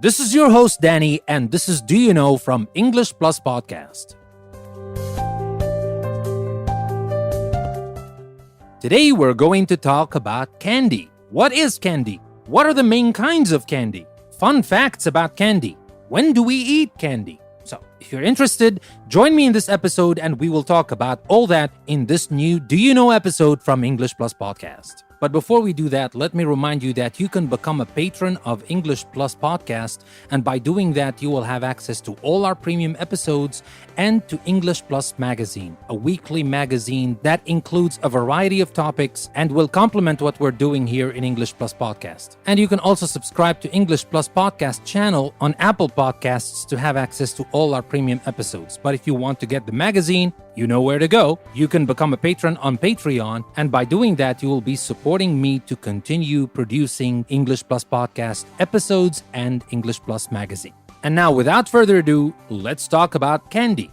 This is your host, Danny, and this is Do You Know from English Plus Podcast. Today, we're going to talk about candy. What is candy? What are the main kinds of candy? Fun facts about candy. When do we eat candy? So, if you're interested, join me in this episode and we will talk about all that in this new Do You Know episode from English Plus Podcast. But before we do that, let me remind you that you can become a patron of English Plus Podcast, and by doing that, you will have access to all our premium episodes and to English Plus Magazine, a weekly magazine that includes a variety of topics and will complement what we're doing here in English Plus Podcast. And you can also subscribe to English Plus Podcast channel on Apple Podcasts to have access to all our premium episodes. But if you want to get the magazine, you know where to go. You can become a patron on Patreon, and by doing that, you will be supporting me to continue producing English Plus Podcast episodes and English Plus Magazine. And now, without further ado, let's talk about candy.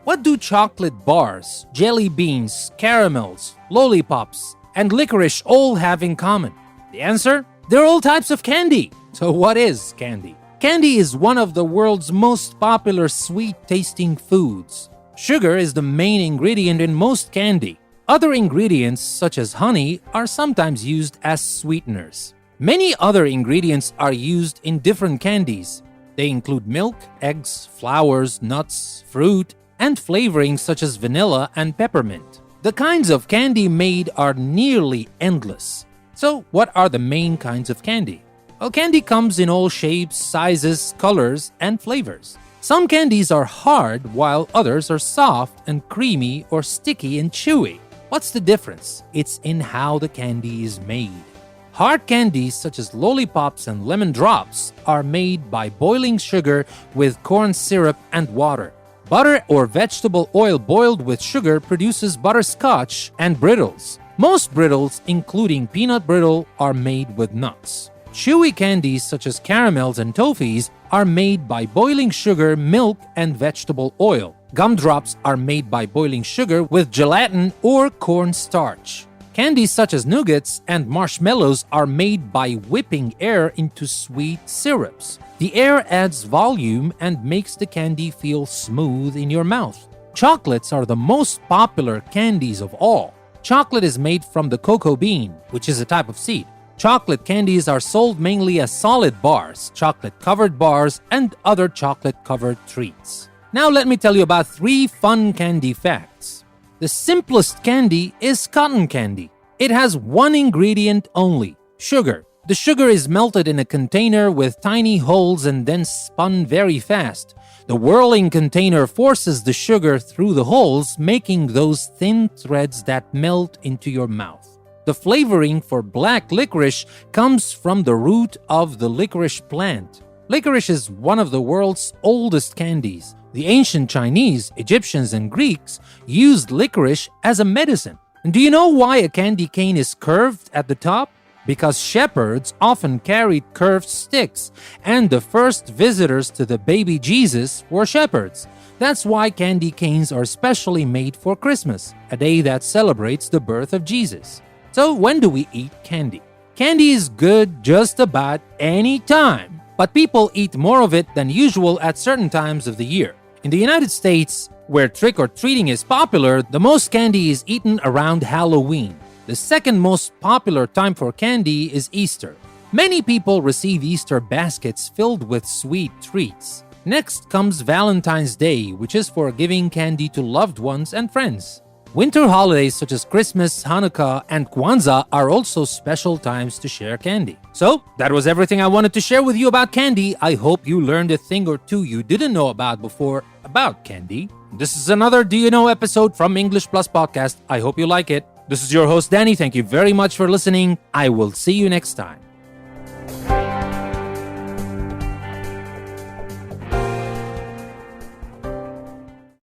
What do chocolate bars, jelly beans, caramels, lollipops, and licorice all have in common? The answer? They're all types of candy. So what is candy? Candy is one of the world's most popular sweet-tasting foods. Sugar is the main ingredient in most candy. Other ingredients, such as honey, are sometimes used as sweeteners. Many other ingredients are used in different candies. They include milk, eggs, flowers, nuts, fruit, and flavorings such as vanilla and peppermint. The kinds of candy made are nearly endless. So, what are the main kinds of candy? Well, candy comes in all shapes, sizes, colors, and flavors. Some candies are hard, while others are soft and creamy or sticky and chewy. What's the difference? It's in how the candy is made. Hard candies such as lollipops and lemon drops are made by boiling sugar with corn syrup and water. Butter or vegetable oil boiled with sugar produces butterscotch and brittles. Most brittles, including peanut brittle, are made with nuts. Chewy candies such as caramels and toffees are made by boiling sugar, milk, and vegetable oil. Gumdrops are made by boiling sugar with gelatin or cornstarch. Candies such as nougats and marshmallows are made by whipping air into sweet syrups. The air adds volume and makes the candy feel smooth in your mouth. Chocolates are the most popular candies of all. Chocolate is made from the cocoa bean, which is a type of seed. Chocolate candies are sold mainly as solid bars, chocolate-covered bars, and other chocolate-covered treats. Now let me tell you about 3 fun candy facts. The simplest candy is cotton candy. It has one ingredient only, sugar. The sugar is melted in a container with tiny holes and then spun very fast. The whirling container forces the sugar through the holes, making those thin threads that melt into your mouth. The flavoring for black licorice comes from the root of the licorice plant. Licorice is one of the world's oldest candies. The ancient Chinese, Egyptians, and Greeks used licorice as a medicine. And do you know why a candy cane is curved at the top? Because shepherds often carried curved sticks, and the first visitors to the baby Jesus were shepherds. That's why candy canes are specially made for Christmas, a day that celebrates the birth of Jesus. So when do we eat candy? Candy is good just about any time, but people eat more of it than usual at certain times of the year. In the United States, where trick-or-treating is popular, the most candy is eaten around Halloween. The second most popular time for candy is Easter. Many people receive Easter baskets filled with sweet treats. Next comes Valentine's Day, which is for giving candy to loved ones and friends. Winter holidays such as Christmas, Hanukkah, and Kwanzaa are also special times to share candy. So, that was everything I wanted to share with you about candy. I hope you learned a thing or two you didn't know about before about candy. This is another Do You Know episode from English Plus Podcast. I hope you like it. This is your host, Danny. Thank you very much for listening. I will see you next time.